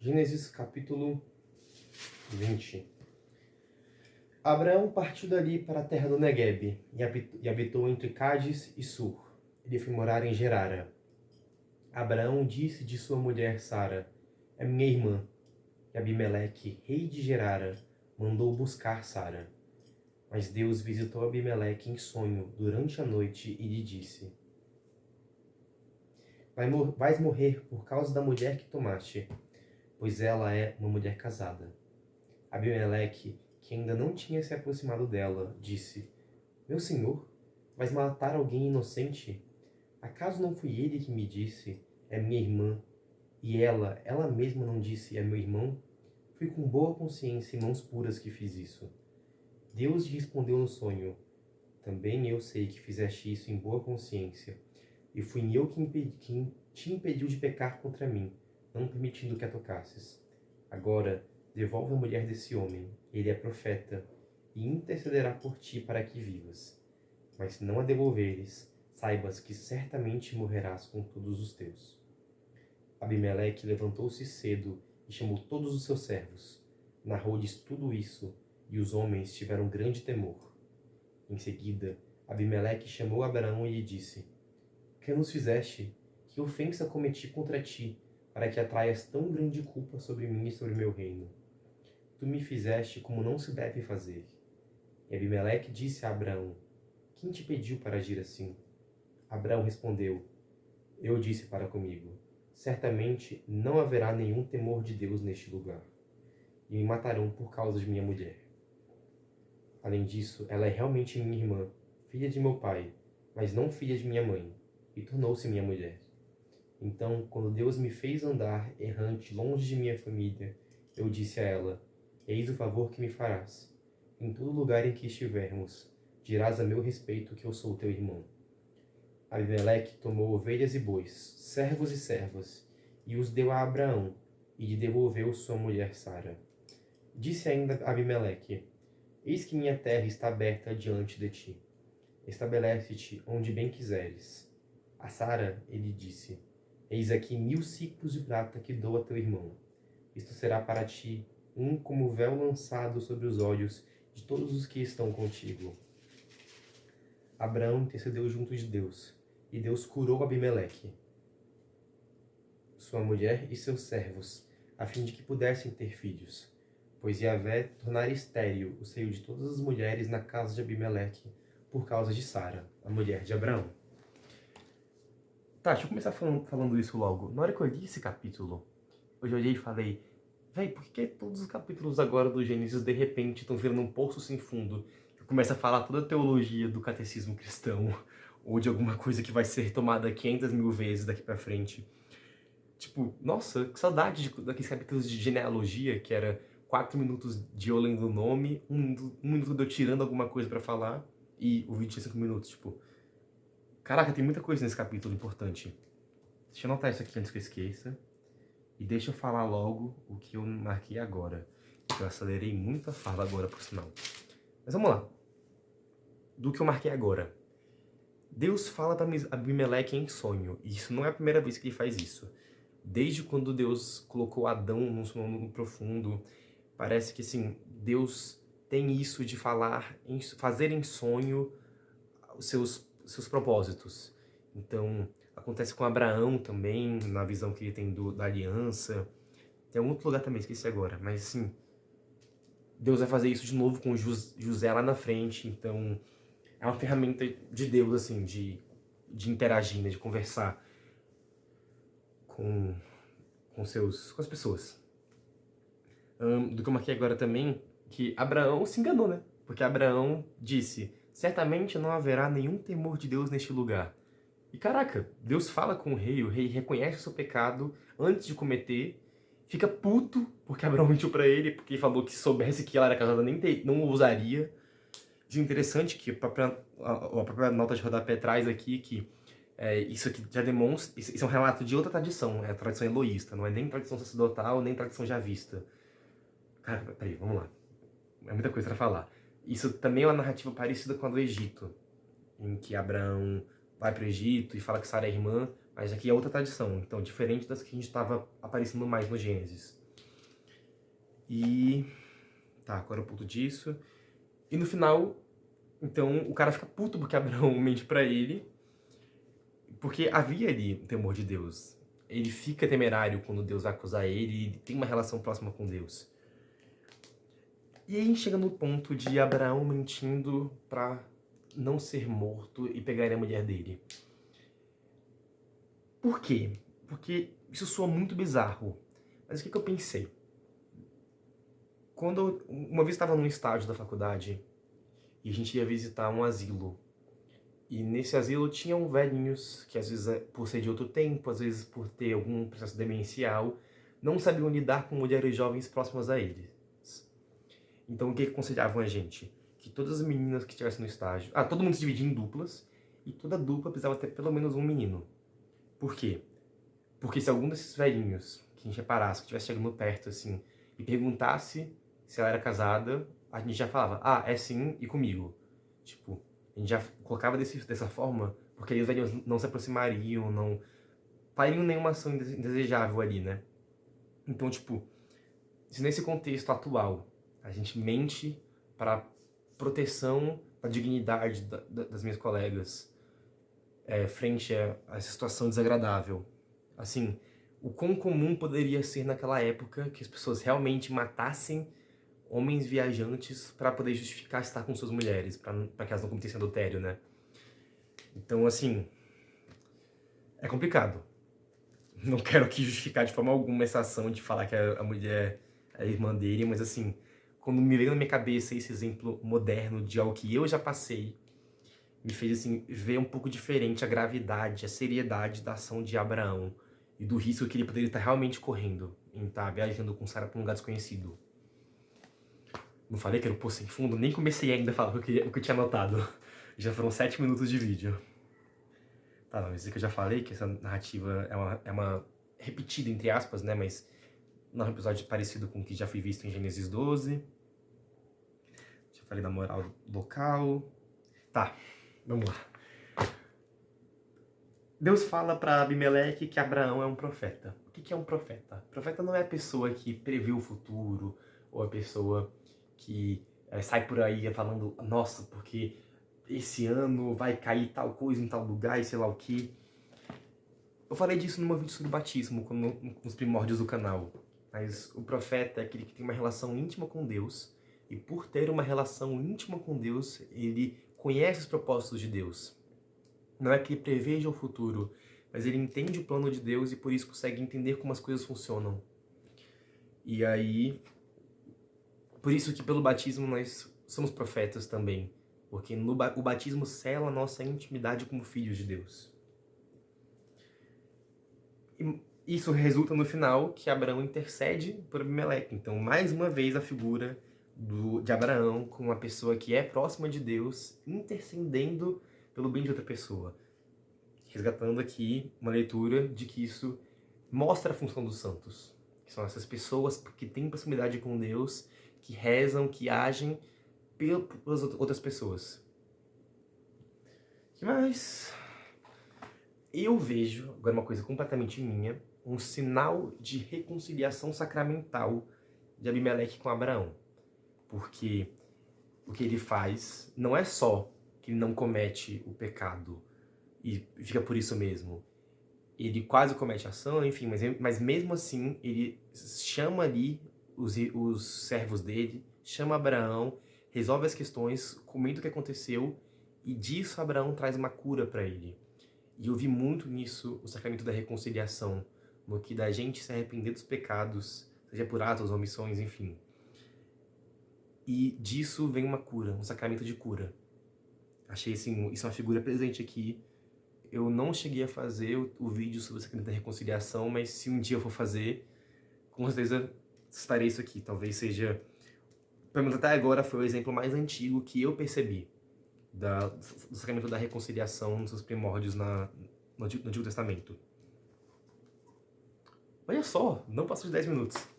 Gênesis capítulo 20. Abraão partiu dali para a terra do Neguebe e habitou entre Cádiz e Sur. Ele foi morar em Gerara. Abraão disse de sua mulher Sara: "É minha irmã." E Abimeleque, rei de Gerara, mandou buscar Sara. Mas Deus visitou Abimeleque em sonho durante a noite e lhe disse: Vais morrer por causa da mulher que tomaste, pois ela é uma mulher casada. Abimeleque, que ainda não tinha se aproximado dela, disse: Meu senhor, vais matar alguém inocente? Acaso não foi ele que me disse: É minha irmã, e ela mesma não disse: É meu irmão? Fui com boa consciência e mãos puras que fiz isso. Deus lhe respondeu no sonho: Também eu sei que fizeste isso em boa consciência, e fui eu quem te impediu de pecar contra mim, não permitindo que a tocasses. Agora, devolve a mulher desse homem, ele é profeta, e intercederá por ti para que vivas. Mas se não a devolveres, saibas que certamente morrerás com todos os teus. Abimeleque levantou-se cedo e chamou todos os seus servos. Narrou-lhes tudo isso, e os homens tiveram grande temor. Em seguida, Abimeleque chamou Abraão e lhe disse: Que nos fizeste? Que ofensa cometi contra ti, para que atraias tão grande culpa sobre mim e sobre meu reino? Tu me fizeste como não se deve fazer. E Abimeleque disse a Abraão: Quem te pediu para agir assim? Abraão respondeu: Eu disse para comigo: Certamente não haverá nenhum temor de Deus neste lugar, e me matarão por causa de minha mulher. Além disso, ela é realmente minha irmã, filha de meu pai, mas não filha de minha mãe, e tornou-se minha mulher. Então, quando Deus me fez andar errante longe de minha família, eu disse a ela: Eis o favor que me farás. Em todo lugar em que estivermos, dirás a meu respeito que eu sou teu irmão. Abimeleque tomou ovelhas e bois, servos e servas, e os deu a Abraão, e lhe devolveu sua mulher Sara. Disse ainda Abimeleque: Eis que minha terra está aberta diante de ti. Estabelece-te onde bem quiseres. A Sara ele disse: Eis aqui 1000 ciclos de prata que dou a teu irmão. Isto será para ti como véu lançado sobre os olhos de todos os que estão contigo. Abraão intercedeu junto de Deus, e Deus curou Abimeleque, sua mulher e seus servos, a fim de que pudessem ter filhos, pois Yahvé tornara estéril o seio de todas as mulheres na casa de Abimeleque, por causa de Sara, a mulher de Abraão. Tá, deixa eu começar falando isso logo. Na hora que eu li esse capítulo, eu já olhei e falei: Véi, por que todos os capítulos agora do Gênesis de repente estão virando um poço sem fundo? Que começa a falar toda a teologia do catecismo cristão, ou de alguma coisa que vai ser retomada 500 mil vezes daqui pra frente. Tipo, nossa, que saudade daqueles capítulos de genealogia, que era 4 minutos de eu lendo o nome, um minuto de eu tirando alguma coisa pra falar, e o vídeo tinha 5 minutos, tipo... Caraca, tem muita coisa nesse capítulo importante. Deixa eu anotar isso aqui antes que eu esqueça. E deixa eu falar logo o que eu marquei agora. Eu acelerei muito a fala agora, por sinal. Mas vamos lá. Do que eu marquei agora. Deus fala para Abimeleque em sonho. E isso não é a primeira vez que ele faz isso. Desde quando Deus colocou Adão num sono profundo, parece que assim, Deus tem isso de fazer em sonho os seus propósitos. Então, acontece com Abraão também, na visão que ele tem da aliança. Tem um outro lugar também, esqueci agora. Mas assim, Deus vai fazer isso de novo com José lá na frente. Então, é uma ferramenta de Deus, assim, de interagir, né, de conversar com as pessoas. Do que eu marquei agora também, que Abraão se enganou, né? Porque Abraão disse: certamente não haverá nenhum temor de Deus neste lugar. E caraca, Deus fala com o rei reconhece o seu pecado antes de cometer, fica puto porque Abraão mentiu pra ele, porque falou que se soubesse que ela era casada não usaria. Isso é interessante que a própria nota de rodapé traz aqui que isso aqui já demonstra, isso é um relato de outra tradição, é a tradição eloísta, não é nem tradição sacerdotal, nem tradição javista. Cara, peraí, vamos lá. É muita coisa pra falar. Isso também é uma narrativa parecida com a do Egito, em que Abraão vai para o Egito e fala que Sara é irmã, mas aqui é outra tradição, então diferente das que a gente estava aparecendo mais no Gênesis. E tá, agora o ponto disso. E no final, então, o cara fica puto porque Abraão mente pra ele, porque havia ali o temor de Deus. Ele fica temerário quando Deus vai acusar ele, ele tem uma relação próxima com Deus. E aí a gente chega no ponto de Abraão mentindo pra não ser morto e pegar a mulher dele. Por quê? Porque isso soa muito bizarro. Mas o que eu pensei? Quando uma vez estava num estágio da faculdade e a gente ia visitar um asilo. E nesse asilo tinham velhinhos que às vezes por ser de outro tempo, às vezes por ter algum processo demencial, não sabiam lidar com mulheres jovens próximas a eles. Então o que aconselhavam a gente? Que todas as meninas que estivessem no estágio... todo mundo se dividia em duplas e toda dupla precisava ter pelo menos um menino. Por quê? Porque se algum desses velhinhos que a gente reparasse, que estivesse chegando perto assim, e perguntasse se ela era casada, a gente já falava, é sim, e comigo. Tipo, a gente já colocava dessa forma, porque aí os velhinhos não se aproximariam, não fariam nenhuma ação indesejável ali, né? Então, tipo, se nesse contexto atual a gente mente para proteção da dignidade das minhas colegas frente a essa situação desagradável, assim, o quão comum poderia ser naquela época que as pessoas realmente matassem homens viajantes para poder justificar estar com suas mulheres, para que elas não cometessem adultério, né? Então, assim, é complicado. Não quero aqui justificar de forma alguma essa ação de falar que a mulher é irmã dele, mas assim, quando me veio na minha cabeça esse exemplo moderno de algo que eu já passei, me fez assim, ver um pouco diferente a gravidade, a seriedade da ação de Abraão e do risco que ele poderia estar realmente correndo em estar viajando com Sara para um lugar desconhecido. Não falei que era o Poço Sem Fundo? Nem comecei ainda a falar o que eu tinha anotado. Já foram 7 minutos de vídeo. Tá, não, isso que eu já falei, que essa narrativa é uma repetida, entre aspas, né, mas não é um episódio parecido com o que já foi visto em Gênesis 12. Já falei da moral local. Tá, vamos lá. Deus fala para Abimeleque que Abraão é um profeta. O que é um profeta? Profeta não é a pessoa que prevê o futuro, ou a pessoa que sai por aí falando, nossa, porque esse ano vai cair tal coisa em tal lugar e sei lá o que. Eu falei disso num vídeo sobre o batismo, nos primórdios do canal. Mas o profeta é aquele que tem uma relação íntima com Deus, e por ter uma relação íntima com Deus, ele conhece os propósitos de Deus. Não é que ele preveja o futuro, mas ele entende o plano de Deus e por isso consegue entender como as coisas funcionam. E aí, por isso que pelo batismo nós somos profetas também, porque o batismo sela a nossa intimidade como filhos de Deus. E isso resulta no final que Abraão intercede por Abimeleque. Então, mais uma vez, a figura de Abraão com uma pessoa que é próxima de Deus, intercedendo pelo bem de outra pessoa. Resgatando aqui uma leitura de que isso mostra a função dos santos. Que são essas pessoas que têm proximidade com Deus, que rezam, que agem pelas outras pessoas. O que mais? Eu vejo, agora uma coisa completamente minha, um sinal de reconciliação sacramental de Abimeleque com Abraão. Porque o que ele faz não é só que ele não comete o pecado e fica por isso mesmo. Ele quase comete ação, enfim, mas mesmo assim ele chama ali os servos dele, chama Abraão, resolve as questões, comenta o que aconteceu e disso Abraão traz uma cura para ele. E eu vi muito nisso o sacramento da reconciliação, no que da gente se arrepender dos pecados, seja por atos ou omissões, enfim. E disso vem uma cura, um sacramento de cura. Achei assim, isso é uma figura presente aqui. Eu não cheguei a fazer o vídeo sobre o sacramento da reconciliação, mas se um dia eu for fazer, com certeza estarei isso aqui. Talvez seja, pelo menos até agora, foi o exemplo mais antigo que eu percebi do sacramento da reconciliação nos seus primórdios no Antigo Testamento. Olha só, não passou de 10 minutos.